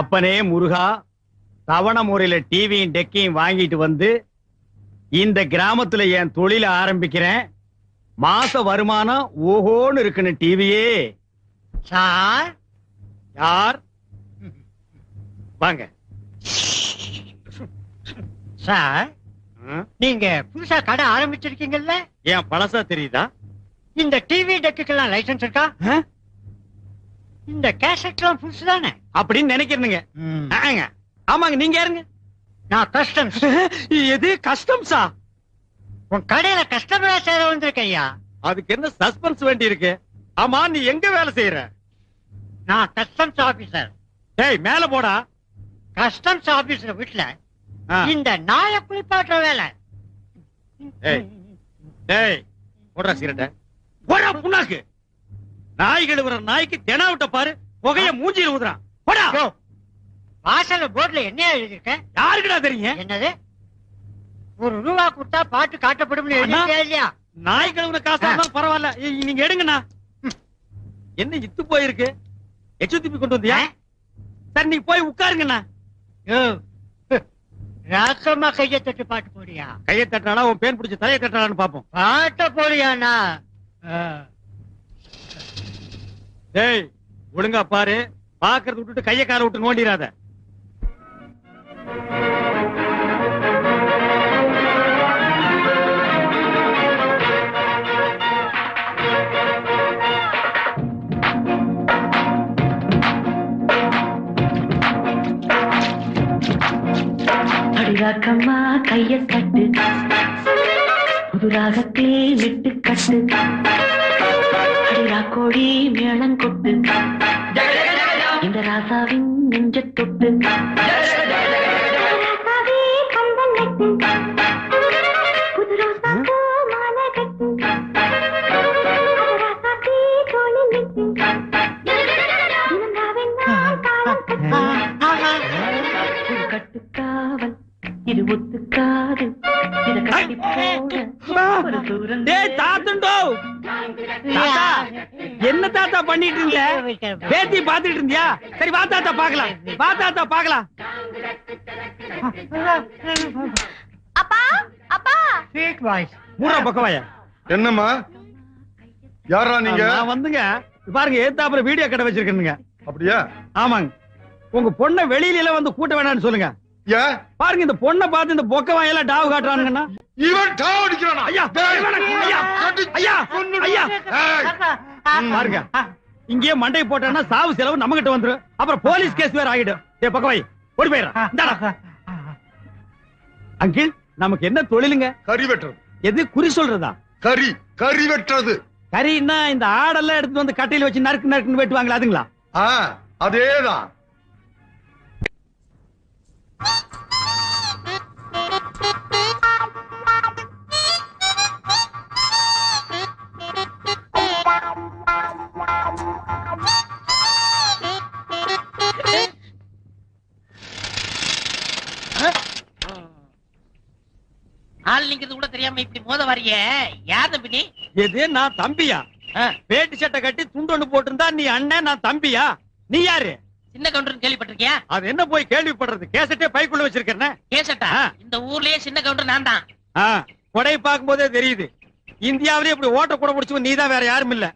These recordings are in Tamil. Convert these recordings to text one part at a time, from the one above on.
அப்பனே முருகா, தவண முறையில டிவியும் டெக்கையும் வாங்கிட்டு வந்து இந்த கிராமத்துல என் தொழில ஆரம்பிக்கிறேன். மாச வருமானம் ஓஹோன்னு இருக்குன்னு டிவியே. சார் யார்? வாங்க சார், நீங்க புதுசா கடை ஆரம்பிச்சிருக்கீங்கல்ல? ஏன் பழசா தெரியுதா? இந்த டிவி டெக்குக்கெல்லாம் லைசன்ஸ் இருக்கா? இந்த கேசட்லாம் புதுசு தானே அப்படின்னு நினைக்கிறீங்க? ஆமாங்க. நீங்க யாருங்க? நான் கஸ்டம்ஸ். எது கஸ்டம்ஸா? உன் கடையில கஸ்டமரா சேர வந்திருக்க ஐயா. அதுக்கு என்ன சஸ்பென்ஸ் வேண்டி இருக்கு? ஆமா, நீ எங்க வேலை செய்யற? நான் கஸ்டம்ஸ் ஆபீசர். டேய் மேல போடா. கஸ்டம்ஸ் ஆபீசர் வீட்டுல இந்த நாய குளிப்பாட்டுற வேலை. டேய் போடுறா சிரட்ட. போடா புண்ணாக்கு. நாய் கழுவுற நாய்க்கு தெனாவிட்ட பாரு, புகைய மூஞ்சில ஊதுறான். போடா. வாசல்ல போர்டுல என்ன எழுதிருக்க? யாருக்குடா தெரியும்? என்னது? ₹1 கொடுத்தா பாட்டு காட்டப்படும் இல்லையா? நாய் கழுவுற காசா இருந்தாலும் பரவாயில்ல, நீங்க எடுங்கண்ணா. என்ன இத்து போயிருக்கு? எச்சுத்திப்பி கொண்டு வந்தியா? சரி நீ போய் உட்காருங்கண்ணா. ராசமா கைய தட்டு பாட்டு போடியா? கையை தட்டாடா உன் பேன் பிடிச்ச தலையை தட்டாடான்னு பாப்போம். பாட்ட போடியாண்ணா. டேய் ஒழுங்கா பாரு, பாக்குறது விட்டுட்டு கைய கால விட்டு நோண்டிராத. அடிராக்கம்மா கைய கட்டு, புது ராகத்தில் விட்டு கட்டு, அடிராக்கோடி மேளம் கொட்டு, இந்த ராசாவின் நெஞ்ச தொட்டு, புது ரோசா மாலை கட்டு, கட்டுக்காவல் இது ஒத்துக்காது, இத கட்டி போட தூரம். என்ன தாத்தா பண்ணிட்டு இருந்த? பேத்தி பாத்துட்டு இருந்தியா? சரி வா தாத்தா பாக்கலாம், வா தாத்தா பாக்கலாம். அப்பா அப்பா ஸ்வீட் வாய்ஸ். மூணா பக்கவாயா? என்னம்மா, யாரா நீங்க? நான் வந்துங்க பாருங்க, ஏத்தாப்புல வீடியோ கடை வச்சிருக்கேனுங்க. அப்படியா? ஆமாங்க. உங்க பொண்ணை வெளியில வந்து கூட்ட வேணாம்னு சொல்லுங்க. ஏன்? பாருங்க இந்த பொண்ணை பார்த்து இந்த பொக்க வாயெல்லாம் டாவு காட்டுறானுங்கண்ணா. இவன் டாவ் அடிக்கிறானா? ஐயா ஐயா ஐயா பாருங்க, இங்கேயே மண்டை போட்டான்னா சாவு செலவு நம்ம கிட்ட வந்துரும். அப்புறம் போலீஸ் கேஸ் வேற ஆகிடும். ஏ பக்கவாய் ஓடி போயிடுறா. அங்கிள் நமக்கு என்ன தொழிலுங்க? கறி வெட்டுறது. எது குறி சொல்றதா? கறி வெட்டுறது. கறின்னா இந்த ஆடெல்லாம் எடுத்து வந்து கட்டையில வச்சு நறுக்கு நறுக்குன்னு வெட்டுவாங்களா, அதுங்களா? அதேதான். ஆள் நிக்கிறது கூட தெரியாம இப்படி மோத வரைய யார் தம்பி நீ? எது நான் தம்பியா? வேட்டி சட்டை கட்டி துண்டு ஒண்ணு போட்டிருந்தா நீ அண்ணன், நான் தம்பியா? நீ யாரு? சின்ன கவுண்டர் கேள்விப்பட்டிருக்கியா? அது என்ன போய் கேள்விப்படுறது? கேசட்டே பைக்குள்ள வச்சிருக்கேன். கேசட்டா? இந்த ஊர்லயே சின்ன கவுண்டர் நான் தான். கொடை பார்க்கும் போதே தெரியுது. இந்தியாவிலே இப்படி ஓட்ட கூட முடிச்சு நீ தான், வேற யாரும் இல்ல.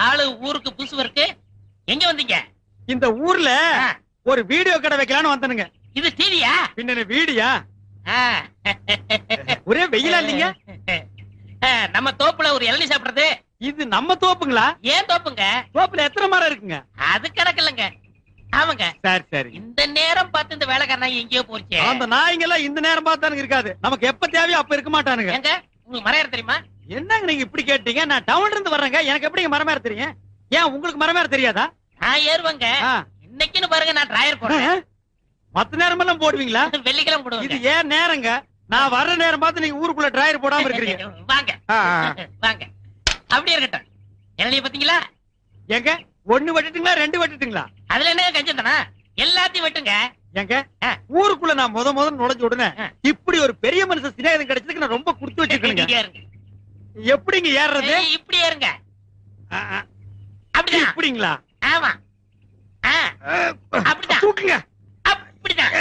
ஆளு ஊருக்கு புதுசு இருக்கு. எங்க வந்தீங்க? இந்த ஊர்ல ஒரு வீடியோ கடை வைக்கலான்னு வந்தனுங்க. இது டிவியா? பின்ன வீடியா? ஒரே வெயிலா இல்லீங்க? நம்ம தோப்புல ஒரு இளநீ சாப்பிடுறது. இது நம்ம தோப்புங்களா? ஏன் தோப்புங்க? தோப்புல எத்தனை மரம் இருக்குங்க? அது கணக்கு இல்லங்க. ஆமாங்க. சரி சரி. இந்த நேரம் பார்த்து இந்த வேலைக்காரன் எங்கேயோ போச்சு. அந்த நாய்ங்க எல்லாம் இந்த நேரம் பார்த்தானுங்க இருக்காது. நமக்கு எப்ப தேவையோ அப்ப இருக்க மாட்டானுங்க. எங்க உங்களுக்கு மரம் ஏற தெரியுமா? என்னங்க நீங்க இப்படி கேட்டீங்க? நான் டவுன்ல இருந்து வர்றேங்க, எனக்கு எப்படிங்க மரம் ஏற தெரியும்? ஏன் உங்களுக்கு மரம் ஏற தெரியாதா? நான் ஏறுவேங்க. இன்னைக்குன்னு பாருங்க, நான் டிராயர் போடுறேன். மத்த நேரம் எல்லாம் போடுவீங்களா? வெள்ளிக்கிழமை போடுவேன். இது ஏன் நேரங்க? நான் வர்ற நேரம் பார்த்து நீங்க ஊருக்குள்ள டிராயர் போடாம இருக்கீங்க. வாங்க வாங்க. அப்படியே இருக்கட்டும். இளநிய பாத்தீங்களா? எங்க ஒண்ணு வெட்டுட்டுங்களா, ரெண்டு வெட்டுட்டுங்களா? அதுல என்ன கஞ்சந்தனா? எல்லாத்தையும் வெட்டுங்க. எங்க ஊருக்குள்ள நான் முத நுழைஞ்ச உடனே இப்படி ஒரு பெரிய மனுஷன் சிநேகிதம் கிடைச்சதுக்கு நான் ரொம்ப குடுத்து வச்சிருக்கேன். எப்படிங்க ஏறுறது? இப்படி ஏறுங்க. அப்படியா? இப்படிங்களா? ஆமா. அப்படிதான் தூக்குங்க. அப்படிதான்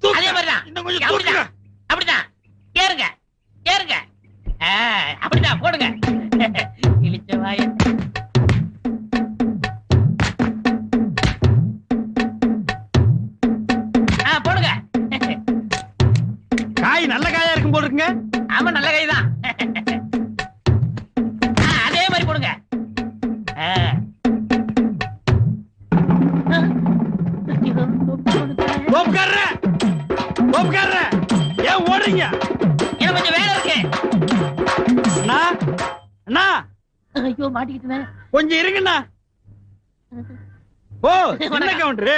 தூக்குங்க. அதே மாதிரிதான் இன்னும் கொஞ்சம் தூக்குங்க. அப்படிதான் ஏறுங்க ஏறுங்க அப்படிதான் போடுங்க இழிச்ச வாய போடுங்க காய் நல்ல காயா இருக்கும் போல இருக்குங்க. ஆமா நல்ல கைதான் அதே மாதிரி போடுங்க ஏன் ஓடுறீங்க? எனக்கு கொஞ்சம் வேலை இருக்கு. அண்ணா, அண்ணா, ஐயோ மாட்டிக்கிட்டேன். கொஞ்சம் இருங்கண்ணா. ஓ என்ன கவுண்டரு,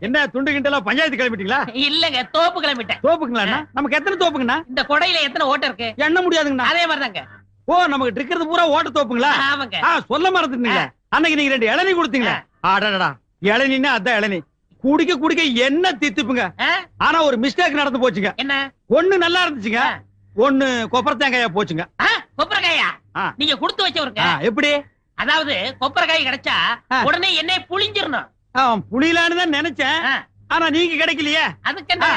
என்ன துண்டு கிண்டலாம் பஞ்சாயத்து கிளம்பிட்டீங்களா? இல்லங்க தோப்பு கிளம்பிட்டேன். தோப்புங்களா? நமக்கு எத்தனை தோப்புங்கண்ணா? இந்த கொடையில எத்தனை ஓட்டை இருக்கு? எண்ண முடியாதுங்கண்ணா. அதே மாதிரிதாங்க. ஓ நமக்கு இருக்கிறது பூரா ஓட்ட தோப்புங்களா? ஆமாங்க. சொல்ல மறந்துட்டீங்க. அன்னைக்கு நீங்க 2 இளநீ கொடுத்தீங்களா? ஆடாடா, இளநீன்னா அதான் இளநீ. குடிக்க குடிக்க என்ன தித்துப்புங்க. ஆனா ஒரு மிஸ்டேக் நடந்து போச்சுங்க. என்ன? ஒண்ணு நல்லா இருந்துச்சுங்க, ஒண்ணு கொப்பரை தேங்காயா போச்சுங்க. கொப்பரைக்காயா? நீங்க கொடுத்து வச்சவருங்க. எப்படி? அதாவது கொப்பரைக்காய் கிடைச்சா உடனே என்னை புளிஞ்சிரணும். புளியலான்னு தான் நினைச்சேன். ஆனா நீங்க கிடைக்கலையே. அதுக்கு என்ன?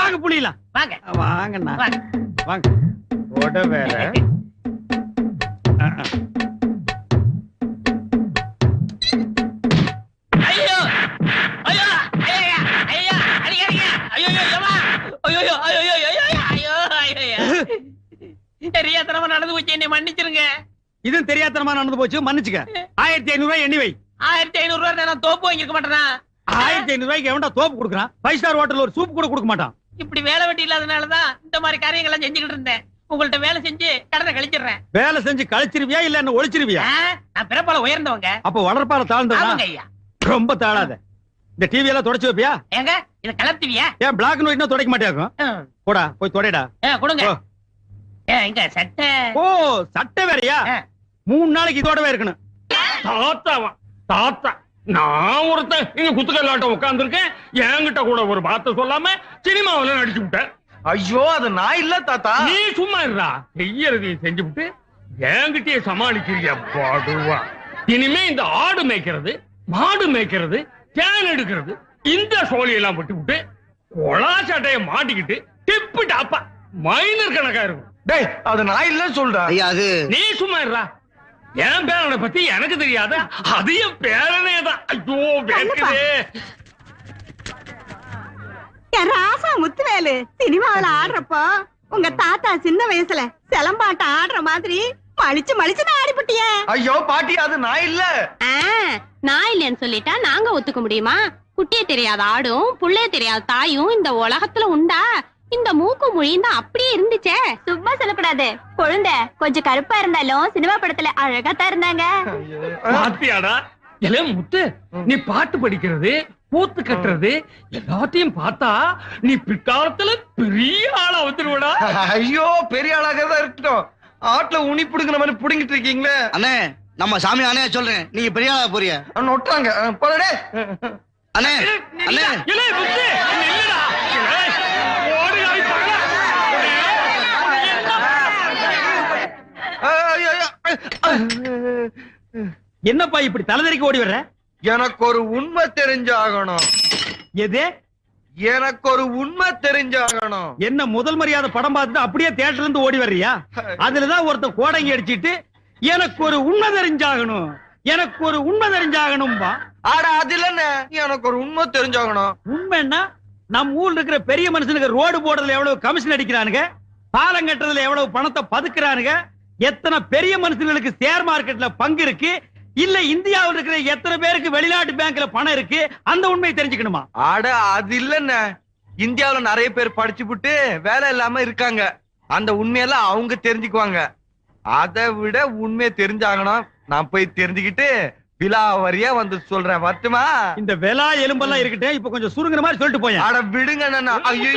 வாங்க புளியலாம். வாங்க வாங்கண்ணா, வாங்க. ஓட வேற. ஐயோ ஐயோ ஐயா ஐயா அடிக்காதீங்க. ஐயோ ஏமா ஐயோ ஐயோ ஐயோ ஐயோ ஐயோ தெரியாதனமா நடந்து போச்சு, என்னை மன்னிச்சிருங்க. இதுவும் தெரியாதனமா நடந்து போச்சு, மன்னிச்சுக்க. 1500 ரூபாய் எண்ணி வை. 1500 ரூபாய் நான் தோப்பு வாங்கிருக்க மாட்டேனா? 1500 ரூபாய்க்கு எவன்டா தோப்பு கொடுக்குறான்? 5 ஸ்டார் ஹோட்டல் ஒரு சூப் கூட கொடுக்க மாட்டான். இப்படி வேலை வெட்டி இல்லாதனாலதான் இந்த மாதிரி காரியங்கள் எல்லாம் செஞ்சுக்கிட்டு இருந்தேன். உங்கள்ட்ட வேலை செஞ்சு கடனை கழிச்சிடுறேன். வேலை செஞ்சு கழிச்சிருவியா இல்ல என்ன ஒழிச்சிருவியா? நான் பிறப்பால உயர்ந்தவங்க. அப்ப வளர்ப்பால தாழ்ந்தவனா? ஐயா ரொம்ப தாழாத. இந்த டிவி எல்லாம் தொடச்சு வைப்பியா? ஏங்க இத கலத்துவியா? ஏன் பிளாக் அண்ட் ஒயிட்னா துடைக்க மாட்டியாக்கும்? போடா போய் தொடைடா. கொடுங்க. இங்க சட்டை. ஓ சட்டை வேறயா? 3 நாளைக்கு இதோடவே இருக்கணும். தாத்தாவா தாத்தா, நான் ஒருத்தன் இங்க குத்துக்கல்லாட்டம் உட்கார்ந்து இருக்கேன். என்கிட்ட கூட ஒரு வார்த்தை சொல்லாம சினிமாவில நடிச்சு விட்டேன். ஐயோ அது நான் இல்ல தாத்தா. நீ சும்மா இருடா, செய்யறதையும் செஞ்சு விட்டு என்கிட்டயே சமாளிக்கிறியா பாடுவா. இனிமே இந்த ஆடு மேய்க்கிறது, மாடு மேய்க்கிறது, தேன் எடுக்கிறது, இந்த சோழியெல்லாம் விட்டு விட்டு கொலா சட்டைய மாட்டிக்கிட்டு டிப்பு டாப்பா மைனர் கணக்கா இருக்கும். டேய் அது நான் இல்ல சொல்றா. ஐயா அது நீ சும்மா இருடா. என் பேரனை பத்தி எனக்கு தெரியாத, அது என் பேரனே தான். ஐயோ வேக்குதே. ராசா முத்துவேலு சினிமாவில ஆடுறப்போ உங்க தாத்தா சின்ன வயசுல சிலம்பாட்டம் ஆடுற மாதிரி மலிச்சு மலிச்சு ஆடிப்பட்டிய. ஐயோ பாட்டி அது நான் இல்ல. நான் இல்லைன்னு சொல்லிட்டா நாங்க ஒத்துக்க முடியுமா? குட்டியே தெரியாத ஆடும் புள்ளைய தெரியாத தாயும் இந்த உலகத்துல உண்டா? இந்த மூக்கு மொழியும் தான் அப்படியே இருந்துச்சே. சும்மா சொல்லக்கூடாது. குழந்தை கொஞ்சம் கருப்பா இருந்தாலும் சினிமா படத்துல அழகா தான் இருந்தாங்க. பாத்தியாடா எலே முத்து, நீ பாட்டு படிக்கிறது, பூத்து கட்டுறது எல்லாத்தையும் பார்த்தா நீ பிற்காலத்துல பெரிய ஆளா வந்துருவடா. ஐயோ பெரிய ஆளாக தான் இருக்கட்டும். ஆட்டுல உனி புடுங்கிற மாதிரி புடுங்கிட்டு இருக்கீங்களே. அண்ணே, நம்ம சாமி அண்ணே சொல்றேன், நீங்க பெரிய ஆளா போறிய. நொட்டாங்க போடே. அண்ணே அண்ணே எலே முத்து நில்லுடா. ஓடி ஆயிப்பாங்க. என்னப்பா இப்படி தலைதறிக்கு ஓடி வர்ற? எனக்கு ஒரு உண்மை தெரிஞ்சாகணும். எது? எனக்கு ஒரு உண்மை தெரிஞ்சாகணும். என்ன முதல் மரியாதை படம் பார்த்துட்டு அப்படியே தியேட்டர்ல இருந்து ஓடி வர்றியா? அதுலதான் ஒருத்தன் கோடங்கி அடிச்சிட்டு எனக்கு ஒரு உண்மை தெரிஞ்சாகணும், எனக்கு ஒரு உண்மை தெரிஞ்சாகணும்பா. ஆடா அது இல்லன்னு, எனக்கு ஒரு உண்மை தெரிஞ்சாகணும். உண்மைன்னா நம்ம ஊர்ல இருக்கிற பெரிய மனுஷனுக்கு ரோடு போடுறதுல எவ்வளவு கமிஷன் அடிக்கிறானுங்க, பாலம் கட்டுறதுல எவ்வளவு பணத்தை பதுக்குறானுங்க, எத்தனை பெரிய மனுஷங்களுக்கு ஷேர் மார்க்கெட்ல பங்கு இருக்கு, இல்ல இந்தியாவில் இருக்கிற எத்தனை பேருக்கு வெளிநாட்டு பேங்க்ல பணம் இருக்கு, அந்த உண்மையை தெரிஞ்சுக்கணுமா? ஆட அது இல்லன்னு, இந்தியாவுல நிறைய பேர் படிச்சு விட்டு வேலை இல்லாம இருக்காங்க. அந்த உண்மையெல்லாம் அவங்க தெரிஞ்சுக்குவாங்க. அதை விட உண்மையை தெரிஞ்சாகணும். நான் போய் தெரிஞ்சுக்கிட்டு விலாவரியா வந்து சொல்றேன். வரட்டுமா? இந்த வெலா எலும்பெல்லாம் இருக்கட்டும், இப்ப கொஞ்சம் சுருங்குற மாதிரி சொல்லிட்டு போய். ஆட விடுங்க அண்ணா. ஐயோ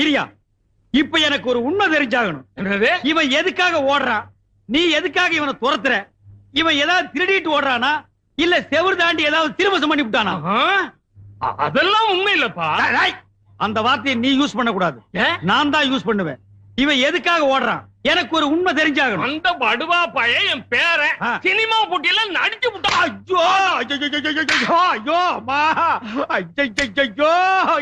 இரியா, இப்ப எனக்கு ஒரு உண்மை தெரிஞ்சாகணும். என்னது? இவன் எதுக்காக ஓடுறான்? நீ எதுக்காக இவனை துரத்துற? இவன் ஏதாவது திருடிட்டு ஓடுறானா, இல்ல செவுறு தாண்டி ஏதாவது திருமசம் பண்ணி விட்டானா? அதெல்லாம் உண்மை இல்லப்பா. அந்த வார்த்தையை நீ யூஸ் பண்ண கூடாது, நான் தான் யூஸ் பண்ணுவேன். இவன் எதுக்காக ஓடுறான்? எனக்கு ஒரு உண்மை தெரிஞ்சாகணும். அந்த படுவா பையன் என் பேரன் ஆ. சினிமா போட்டியில நடிச்சு விட்டான். ஐயோ ஐயோ ஐயோ அம்மா ஐயோ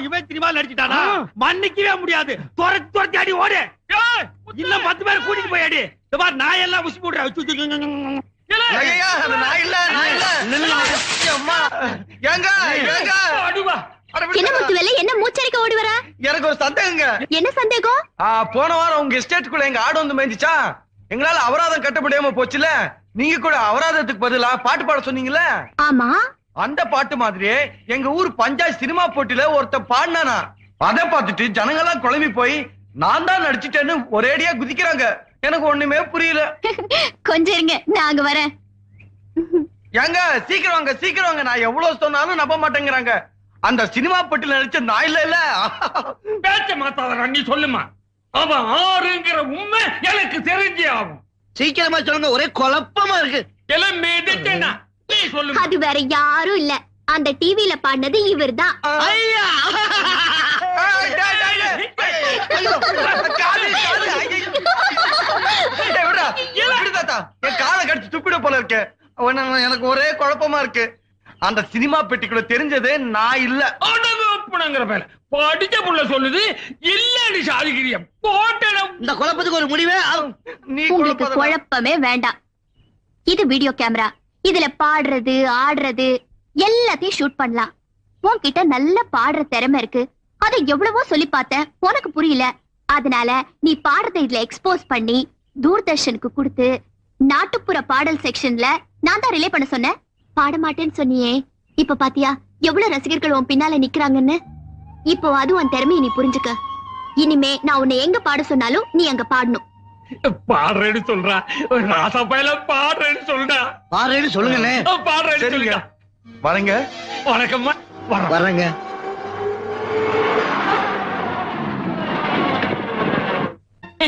இவன் சினிமா நடிச்சிட்டானா? மன்னிக்கவே முடியாது. துரத்தி அடி ஓடு. ஏய், இன்னும் 10 பேர் கூட்டிட்டு போய் அடி. இந்த மாதிரி நான் எல்லாம் உசி போடுறேன். ஐயா, அது நான் இல்ல. அம்மா, ஏங்க ஏங்க படுவா. அட விடுங்க. என்ன முத்துவேலு, என்ன மூச்சரிக்க ஓடி வர? எனக்கு ஒரு சந்தேகங்க. என்ன சந்தேகம்? போன வாரம் உங்க எஸ்டேட்டுக்குள்ள எங்க ஆடு வந்து மேய்ஞ்சிச்சா? எங்களால அபராதம் கட்ட முடியாம போச்சுல. நீங்க கூட அபராதத்துக்கு பதிலா பாட்டு பாட சொன்னீங்கல்ல, ஆமா, அந்த பாட்டு மாதிரியே எங்க ஊர் பஞ்சாயத்து சினிமா போட்டியில ஒருத்த பாடினானா. அதை பார்த்துட்டு ஜனங்க எல்லாம் குழம்பி போய் நான் தான் நடிச்சிட்டேன்னு ஒரேடியா குதிக்கிறாங்க. எனக்கு ஒண்ணுமே புரியல. கொஞ்சம் இருங்க, நான் வரேன். ஏங்க சீக்கிரம் வாங்க. நான் எவ்வளவு சொன்னாலும் நம்ப மாட்டேங்கிறாங்க. அந்த சினிமா போட்டியில நடிச்ச நான் இல்ல. பேச்ச மாத்தாத நீ சொல்லுமா. அவன் ஆறுங்கிற உண்மை எனக்கு தெரிஞ்சே ஆகும். சீக்கிரமா சொல்லுங்க, ஒரே குழப்பமா இருக்கு. எல்லாம் மேதிட்டேனா நீ சொல்லுமா. அது வேற யாரும் இல்ல, அந்த டிவில பாடினது இவர்தான். ஐயா என் காலை கடிச்சு துப்பிட போல இருக்கு. எனக்கு ஒரே குழப்பமா இருக்கு. அந்த சினிமா பெட்டிக்குள்ள தெரிஞ்சதே நான் இல்ல. அடங்குற மேல படிச்ச புள்ள சொல்லுது இல்லன்னு சாதிக்கிறிய போட்டடம். இந்த குழப்பத்துக்கு ஒரு முடிவே நீ உங்களுக்கு குழப்பமே வேண்டாம். இது வீடியோ கேமரா. இதுல பாடுறது ஆடுறது எல்லாத்தையும் ஷூட் பண்ணலாம். உன்கிட்ட நல்ல பாடுற திறமை இருக்கு. அதை எவ்வளவோ சொல்லி பார்த்தேன், உனக்கு புரியல. அதனால நீ பாடுறதை இதுல எக்ஸ்போஸ் பண்ணி தூர்தர்ஷனுக்கு கொடுத்து நாட்டுப்புற பாடல் செக்ஷன்ல நான் தான் ரிலே பண்ண சொன்னேன். பாட மாட்டேன்னு சொன்னியே, இப்ப பாத்தியா எவ்வளவு ரசிகர்கள் உன் பின்னால நிக்கிறாங்கன்னு. இப்போ அது உன் திறமையை நீ புரிஞ்சுக்க. இனிமே நான் உன்னை எங்க பாட சொன்னாலும் நீ அங்க பாடணும். பாடுறேன்னு சொல்றா. ராசா பையல பாடுறேன்னு சொல்றா. பாருன்னு சொல்லுங்கண்ணே. பாடுறேன்னு சரிங்க, சொல்லுங்க. வரேங்க. வணக்கம்மா. வரேங்க.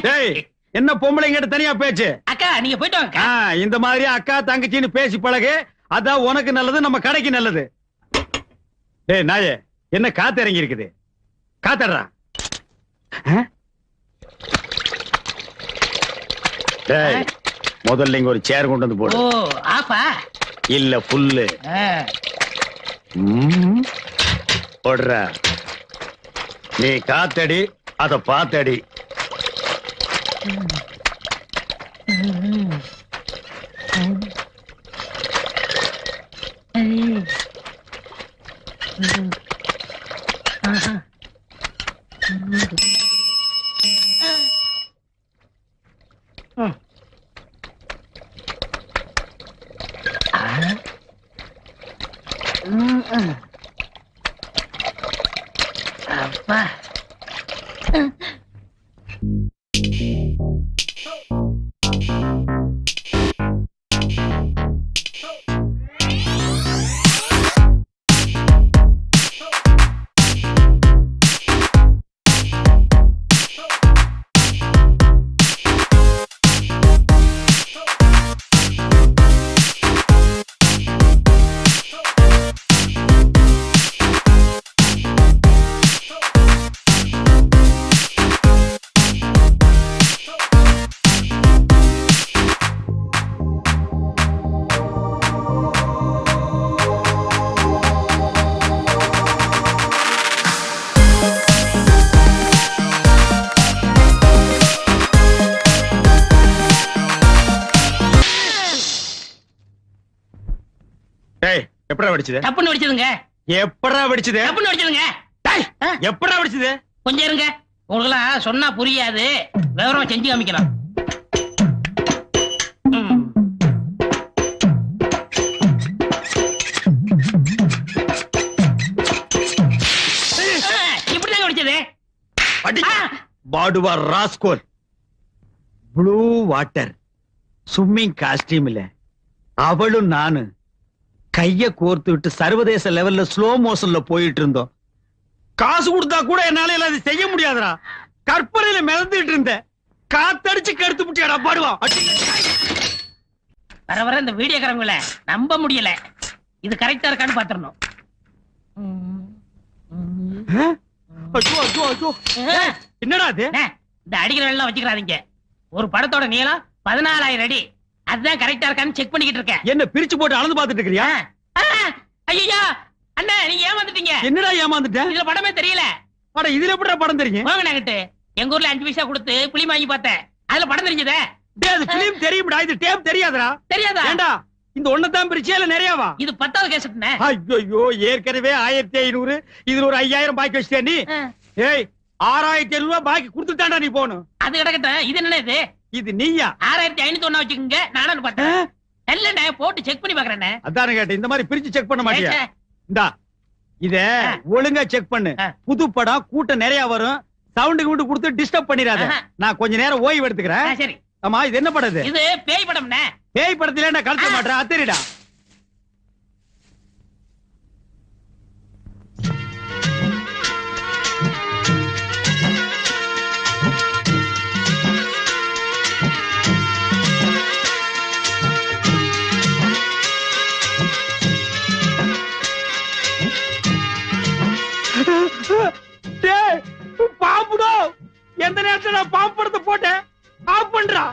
டேய், என்ன பொம்பளைங்கிட்ட தனியா பேச்சு? அக்கா நீங்க போயிட்டு வாங்க. இந்த மாதிரி அக்கா தங்கச்சின்னு பேசி பழகு. அதான் உனக்கு நல்லது, நம்ம கடைக்கு நல்லது. டேய் நாயே, என்ன காத்து இறங்கி இருக்குது? காத்தடுறா. டேய், முதல்ல இங்க ஒரு சேர் கொண்டு வந்து ஓ போடு. ஆஃபா இல்ல புல்லு போடுற. நீ காத்தடி, அத பாத்தடி. அப்பா டேய், எப்படா வெடிச்சது? தப்புன்னு வெடிச்சதுங்க. எப்படா வெடிச்சது? தப்புன்னு வெடிச்சதுங்க. டேய், எப்படா வெடிச்சது? கொஞ்சம் இருங்க, உங்களுக்கெல்லாம் சொன்னா புரியாது, விவரமா செஞ்சு காமிக்கலாம். இப்படிதாங்க வெடிச்சது. பாடுவா rascal. Blue water swimming costume இல்ல, அவளும் நானு கைய கோர்த்து விட்டு சர்வதேச லெவல்ல ஸ்லோ மோஷன்ல போயிட்டு இருந்தோம். காசு கொடுத்தா கூட என்னால எல்லாம் செய்ய முடியாதுடா. கற்பனையில மிதந்துட்டு இருந்த காத்தடிச்சு கருத்து முட்டியாடா பாடுவா. வர வர இந்த வீடியோக்காரங்கள நம்ப முடியல. இது கரெக்டா இருக்கான்னு பாத்துறணும். ஐயோ ஐயோ ஐயோ, என்னடா அது? இந்த அடிக்கிற எல்லாம் வச்சுக்கிறாதீங்க. ஒரு படத்தோட நீளம் 14,000 அடி. அதுதான் கரெக்டா இருக்கான்னு செக் பண்ணிக்கிட்டு இருக்கேன். என்ன பிரிச்சு போட்டு அளந்து பாத்துட்டு இருக்கறியா? ஐயா அண்ணா நீங்க ஏமாந்துட்டீங்க. என்னடா ஏமாந்துட்ட? இதுல படமே தெரியல. அட இதுல எப்படிடா படம் தெரியும்? வாங்க நாங்கிட்டு எங்க ஊர்ல 5 பைசா கொடுத்து புளி வாங்கி பார்த்தேன். அதுல படம் தெரிஞ்சதே. டேய் அது பிலிம் தெரியும்டா, இது டேப் தெரியாதுடா. தெரியாதா? ஏண்டா இந்த ஒண்ணதான் பிரிச்சியா இல்ல நிறையவா? இது 10வது கேசட்னே. ஐயோ ஏற்கனவே 1500, இதுல ஒரு 5000 பாக்கி வச்சிட்டியா நீ? ஏய் 6500 ரூபாய் பாக்கி கொடுத்துட்டான்டா நீ போணும். அது கிடக்கட்டும். இது என்ன இது? இது நீயா? 6501 வச்சுக்கோங்க. நானும் பார்த்தேன். இல்லண்ணே போட்டு செக் பண்ணி பாக்குறேண்ணே. அதானே கேட்டேன். இந்த மாதிரி பிரிச்சு செக் பண்ண மாட்டியா? இந்தா இத ஒழுங்கா செக் பண்ணு. புது படம் கூட்டம் நிறைய வரும். சவுண்ட் கூட்டு கொடுத்து டிஸ்டர்ப் பண்ணிராத. நான் கொஞ்ச நேரம் ஓய்வு எடுத்துக்கிறேன். சரி. ஆமா இது என்ன படம்? இது பேய் படம்ண்ணே. பேய் படத்துல நான் கலக்க மாட்டேன். அத்தரிடா. பாம்புடோ எந்த நேரத்துல நான் பாம்பு படத்தை போட்டேன். ஆஃப் பண்றா.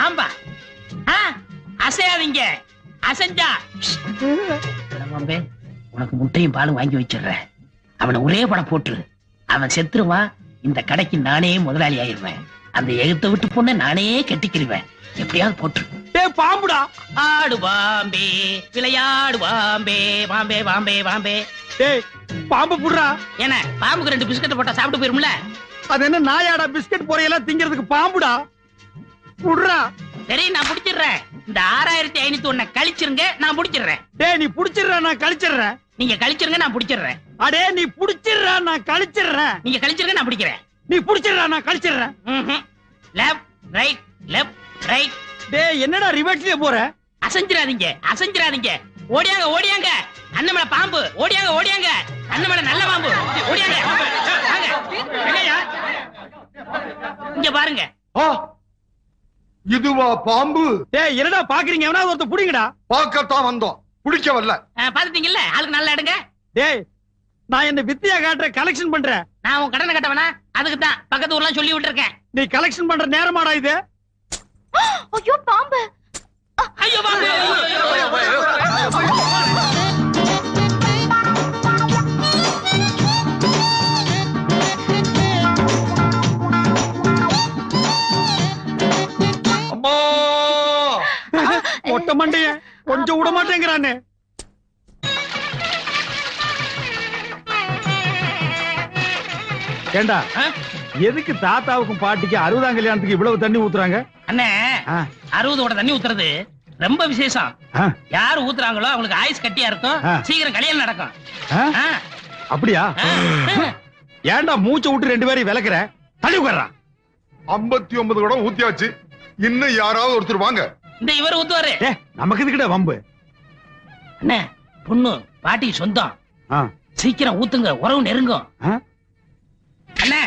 ஆம்பா அசையாதீங்க. அசைஞ்சா பாம்பே உனக்கு முட்டையும் பாலும் வாங்கி வச்சிடுறேன். அவனை ஒரே படம் போட்டுரு. அவன் செத்துருவான். இந்த கடைக்கு நானே முதலாளி ஆயிருவேன். அந்த எழுத்த விட்டு பொண்ண நானே கட்டிக்கிருவேன். எப்படியாவது போட்டுரு. டேய் பாம்புடா. ஆடு பாம்பே விளையாடு பாம்பே பாம்பே பாம்பே பாம்பே. டேய் பாம்பு புடுறா. என்ன பாம்புக்கு 2 பிஸ்கட் போட்டா சாப்பிட்டு போயிரும்ல? அது என்ன நாயாடா பிஸ்கட் பொரியெல்லாம் திங்கிறதுக்கு பாம்புடா. புடுறா. சரி நான் புடிச்சிடுறேன். இந்த 6501 கழிச்சிருங்க. நான் புடிச்சிடுறேன். டேய் நீ புடிச்சிடுறா நான் கழிச்சிடுறேன். நீங்க கழிச்சிருங்க. நான் புடிச்சிடுறேன். அடே நீ புடிச்சிடுறா நான் கழிச்சிடுறேன். நீங்க கழிச்சிருங்க. நான் பிடிக்கிறேன். நீ புடிச்சிடுறா நான் கழிச்சிடுறேன். Left right left right. டேய் என்னடா ரிவர்ஸ்லயே போற? அசைஞ்சிராதீங்க அசைஞ்சிராதீங்க. ஓடியாங்க ஓடியாங்க. அண்ணமலை பாம்பு. ஓடியாங்க ஓடியாங்க. அண்ணமலை நல்ல பாம்பு. ஓடியாங்க. இங்க பாருங்க. இதுவா பாம்பு? டேய் என்னடா பாக்குறீங்க? எவனாவது ஒருத்தர் புடிங்கடா. பார்க்கத்தான் வந்தோம், பிடிக்க வரல. பாத்துட்டீங்கல்ல? ஆளுக்கு நல்லா எடுங்க. டேய் நான் என்ன வித்தியா காட்டுற கலெக்ஷன் பண்றேன். நான் உன் கடனை கட்டவனா? அதுக்கு தான் பக்கத்து ஊர்லாம் சொல்லி விட்டுருக்கேன். நீ கலெக்ஷன் பண்ற நேரமாடா இது? ஐயோ பாம்பு. ஐயோ பாம்பு. அம்மா மொட்டை மண்டைய கொஞ்சம் விட மாட்டேங்கிறானே. ஏண்டா எதுக்கு தாத்தாவுக்கும் பாட்டிக்கு 60ஆம் கல்யாணத்துக்கு இவ்வளவு தண்ணி ஊத்துறாங்க? அண்ணே 60ஓட தண்ணி ஊத்துறது ரொம்ப விசேஷம். யாரு ஊத்துறாங்களோ அவங்களுக்கு ஆயுஸ் கட்டியா இருக்கும். சீக்கிரம் கல்யாணம் நடக்கும். அப்படியா? ஏண்டா மூச்சை விட்டு 2 பேரையும் விளக்குற? தள்ளி உட்கார்றான். 59 கூட ஊத்தியாச்சு. இன்னும் யாராவது ஒருத்தர் வாங்க. இந்த இவர் ஊத்துவாரு. நமக்கு இதுக்கிட்ட வம்பு. அண்ணே பொண்ணு பாட்டி சொந்தம். சீக்கிரம் ஊத்துங்க. உறவு நெருங்கும். அண்ணே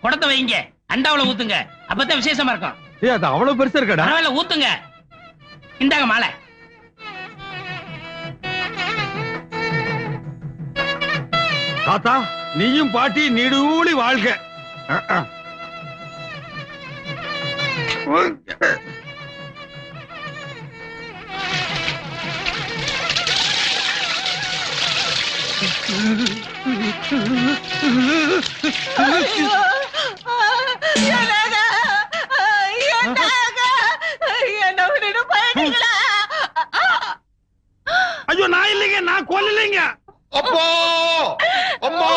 குடத்தை வைங்க. அண்டாவுல ஊத்துங்க. அப்பதான் விசேஷமா இருக்கும். அது அவ்வளவு பெருசா இருக்கடா. பரவாயில்ல ஊத்துங்க. இந்தாங்க மாலை. தாத்தா நீயும் பாட்டி நீடூழி வாழ்க. ஐயோ நான் இல்லைங்க, நான் கொல்லலைங்க. அப்பா அம்மா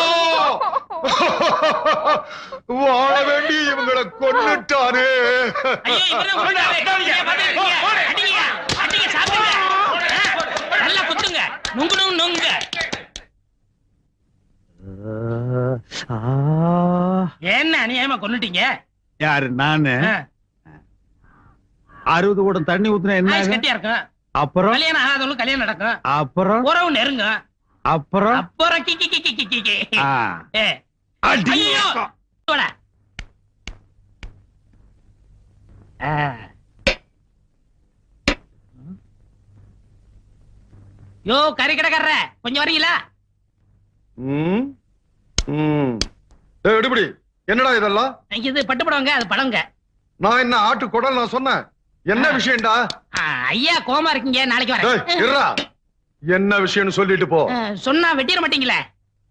வாழ வேண்டி இவங்களை கொன்னுட்டானே. நல்லா குத்துங்க. நுங்கு நுங்க. என்ன அநியாயமா கொன்னுட்டீங்க? யாரு? நானு 60 கூடம் தண்ணி ஊத்துனா என்ன கட்டியா இருக்கும். அப்புறம் கல்யாணம் ஆகாதவங்களுக்கு கல்யாணம் நடக்கும். அப்புறம் உறவு நெருங்கும். அப்புறம் அப்புறம் கிக்கி கிக்கி கிக்கி. ஐயோ யோ கறி கடைக்காரர கொஞ்சம் வரீங்களா? எடுபடி என்னடா இதெல்லாம்? இது பட்டுப்படவங்க, அது பழங்க. நான் என்ன ஆட்டு குடல் நான் சொன்னேன்? என்ன விஷயம்டா? ஐயா கோமா இருக்கீங்க, நாளைக்கு வரேன். என்ன விஷயம்னு சொல்லிட்டு போ. சொன்னா வெட்டிட மாட்டீங்களே?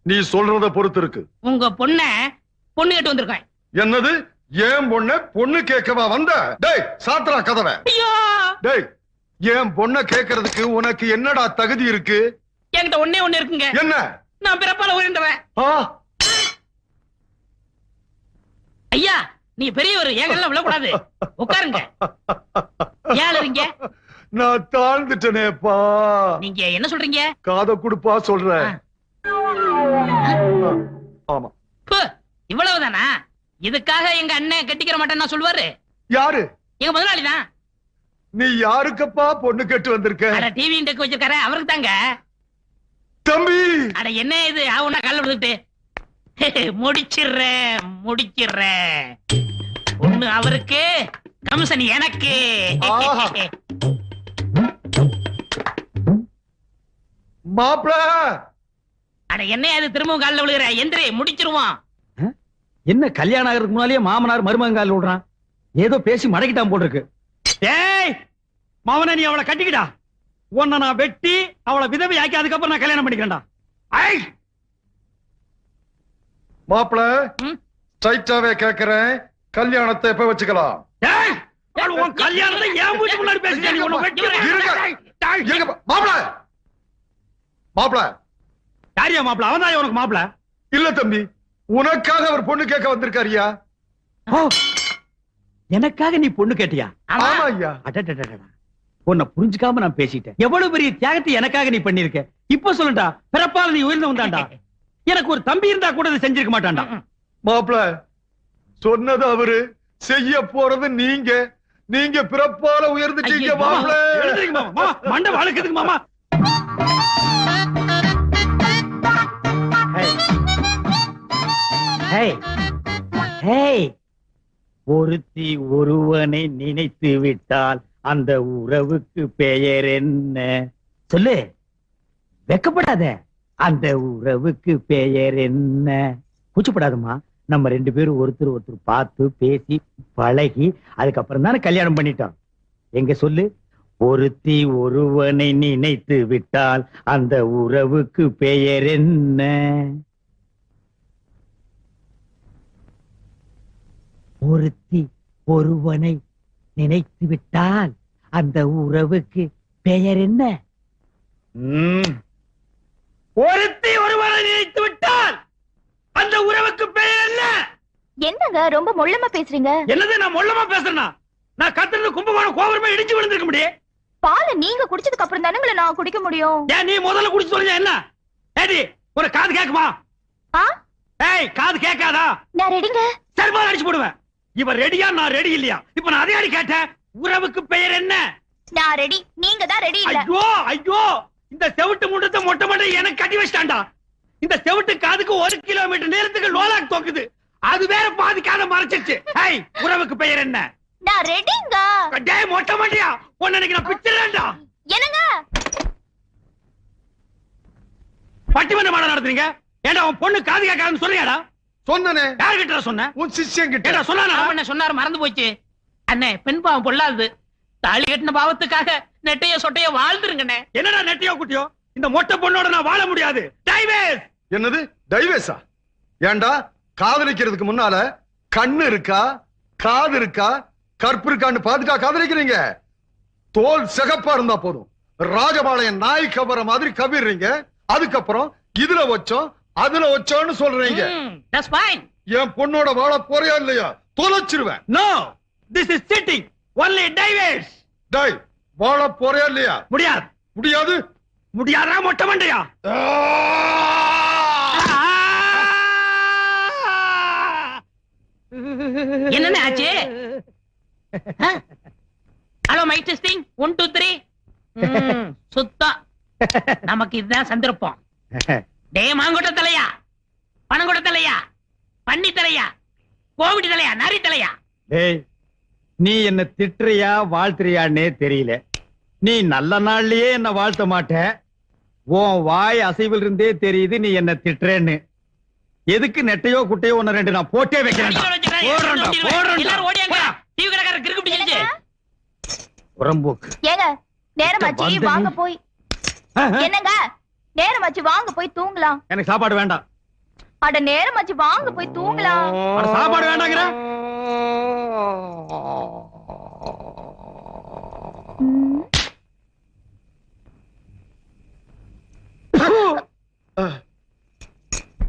நீ சொல்றத பொறுத்து இருக்கு. உங்க பொண்ணு கேட்டு வந்திருக்கேன். என்னது? ஏன் பொண்ணு பொண்ணு கேட்கவா வந்த? டேய் சாத்ரா கதவை. டேய் ஏன் பொண்ண கேட்கறதுக்கு உனக்கு என்னடா தகுதி இருக்கு? என்கிட்ட ஒண்ணே இருக்குங்க. என்ன? நான் பிறப்பால உயர்ந்தவன். ஐயா நீ பெரியவர், ஏங்கல்ல விழக்கூடாது. உட்காருங்க. ஏழுறீங்க? நான் தாழ்ந்துட்டேனேப்பா. நீங்க என்ன சொல்றீங்க? காத குடுப்பா சொல்றேன். ஆமா. இவ்வளவுதானா? இதுக்காக எங்க அண்ணன் கட்டிக்கிற மாட்டேன்னு நான் சொல்லுவாரு. யாரு? எங்க முதலாளி தான். நீ யாருக்கப்பா பொண்ணு கேட்டு வந்திருக்க? அட டிவி டெக் வச்சிருக்காரு, அவருக்கு தாங்க. தம்பி அட என்ன இது ஆவுனா கால்ல விழுந்துட்டு முடிச்சிடுறேன். ஒண்ணு அவருக்கு, கமிஷன் எனக்கு. மாப்ள அட என்ன அது திரும்பவும் கால்ல விழுகிற? எந்திரி, முடிச்சிருவான். என்ன கல்யாணம் ஆகிறதுக்கு முன்னாலேயே மாமனார் மருமகன் கால் விடுறான்? ஏதோ பேசி மடக்கிட்டான் போல் இருக்கு. ஏய் மாமனா, நீ அவளை கட்டிக்கிடா. உன்னை நான் வெட்டி அவளை விதவை ஆக்கி அதுக்கப்புறம் நான் கல்யாணம் பண்ணிக்கிறேன்டா. மாப்ள ஸ்ட்ரைட்டாவே கேக்குறேன், கல்யாணத்தை எப்ப வச்சுக்கலாம்? கல்யாணத்தை ஏன் வீட்டு முன்னாடி பேசுறேன்? மாப்ள மாப்ள யாரியா மாப்ள? அவன் தான் உனக்கு மாப்ள? இல்ல தம்பி, உனக்காக அவர் பொண்ணு கேட்க வந்திருக்காரியா. எனக்காக நீ பொண்ணு கேட்டியா? ஆமா ஐயா. உன்னை புரிஞ்சுக்காம நான் பேசிட்டேன். எவ்வளவு பெரிய தியாகத்தை எனக்காக நீ பண்ணிருக்க. இப்ப சொல்லுடா, பிறப்பால நீ உயர்ந்து வந்தாண்டா. எனக்கு ஒரு தம்பி இருந்தா கூட இதை செஞ்சிருக்க மாட்டான்டா. மாப்ள சொன்னது அவரு, செய்ய போறது நீங்க பிறப்பால உயர்ந்துட்டீங்க மாப்ள. மண்டை வளர்க்குதுக்கு மாமா. ஒருத்தி ஒருவனை நினைத்து விட்டால் அந்த உறவுக்கு பெயர் என்ன? சொல்லு, வெக்கப்படாத. அந்த உறவுக்கு பெயர் என்ன? கூச்சப்படாதம்மா. நம்ம 2 பேரும் ஒருத்தர் பார்த்து பேசி பழகி அதுக்கப்புறம் தானே கல்யாணம் பண்ணிட்டோம். எங்க சொல்லு, ஒருத்தி ஒருவனை நினைத்து விட்டால் அந்த உறவுக்கு பெயர் என்ன? ஒருத்தி ஒருவனை நினைத்து விட்டால் அந்த உறவுக்கு பெயர் என்ன? ஒருத்தி ஒருவனை நினைத்து விட்டால் அந்த உறவுக்கு பெயர் என்ன? என்னங்க ரொம்ப மொள்ளமா பேசுறீங்க? என்னது நான் மொள்ளமா பேசுறேனா? நான் கத்துறது கும்பகோணம் கோபுரமா இடிச்சு விழுந்திருக்க முடியும். பாலை நீங்க குடிச்சதுக்கு அப்புறம் தானே நான் குடிக்க முடியும். ஏன் நீ முதல்ல குடிச்சு சொல்லுங்க. என்ன ஏடி ஒரு காது கேக்குமா? ஏய் காது கேட்காதா? நான் ரெடிங்க. சர்பால் அடிச்சு போடுவேன். இவன் ரெடியா, நான் ரெடி இல்லையா? இப்ப நான் அதே அடி கேட்டேன். உறவுக்கு பெயர் என்ன? நான் ரெடி, நீங்க தான் ரெடி இல்ல. ஐயோ இந்த செவுட்டு முண்டத்தை மொட்டை மொட்டை எனக்கு கட்டி வச்சிட்டான்டா. இந்த செவுட்டு காதுக்கு 1 கிலோமீட்டர் நேரத்துக்கு லோலாக் தோக்குது. அது வேற பாதி காதை மறைச்சிருச்சு. ஏய் உறவுக்கு பெயர் என்ன? நான் ரெடிங்க. டேய் மொட்டை மொட்டையா, உன்னைக்கு நான் பிச்சறேன்டா. என்னங்க பட்டிமன்ற மாட நடத்துறீங்க? ஏண்டா உன் பொண்ணு காது கேட்காதுன்னு சொல்றியாடா? சொன்னனே. யார்கிட்ட சொன்ன? உன் சிஷ்யன் கிட்ட. என்ன சொன்னானா? என்ன சொன்னாரு மறந்து போச்சு. அண்ணே பெண் பாவம் பொல்லாது. தாலி கட்டின பாவத்துக்காக நெட்டைய சொட்டைய வாழ்ந்துருங்கண்ணே. என்னடா நெட்டையோ குட்டியோ? இந்த மொட்டை பொண்ணோட நான் வாழ முடியாது. டைவேஸ். என்னது டைவேஸா? ஏண்டா காதலிக்கிறதுக்கு முன்னால கண்ணு இருக்கா, காது இருக்கா, கற்பு இருக்கான்னு பாத்துட்டா காதலிக்கிறீங்க? தோல் சிகப்பா இருந்தா போதும், ராஜபாளையம் நாய் கவர மாதிரி கவிடுறீங்க. அதுக்கப்புறம் இதுல வச்சோம் அதுல வச்சோன்னு சொல்றீங்க. என் பொண்ணோட வாழ போறியா இல்லையா? தொலைச்சிருவேன். No, this is sitting only dives. டேய் வாழ போறியா இல்லையா? முடியாது. முடியாது முடியாதா மொட்டை மண்டையா? என்னென்ன ஆச்சு? Hello mike testing 1 2 3. சுத்தம். நமக்கு இதுதான் சந்தர்ப்பம். டே மாங்கொட்ட தலையா, பணங்கொட்ட தலையா, பன்னி தலையா, கோவிட் தலையா, நரி தலையா? டேய் நீ என்ன திட்டுறியா வாழ்த்துறியான்னே தெரியல. நீ நல்ல நாள்லயே என்ன வாழ்த்த மாட்ட. உன் வாய் அசைவில் இருந்தே தெரியுது நீ என்ன திட்டுறேன்னு. எதுக்கு நெட்டையோ குட்டையோ ஒன்னு ரெண்டு நான் போட்டே வைக்கிறேன். எல்லாரும் ஓடியாங்க. டிவி கடைக்காரர் கிறுக்கு பிடிச்சிருச்சு. புறம்போக்கு. ஏங்க நேரமாச்சு வாங்க போய். என்னங்க நேரமாச்சு வாங்க போய் தூங்கலாம். எனக்கு சாப்பாடு வேண்டாம். அட நேரமாச்சு வாங்க போய் தூங்கலாம். அட சாப்பாடு வேண்டாங்கற. ம்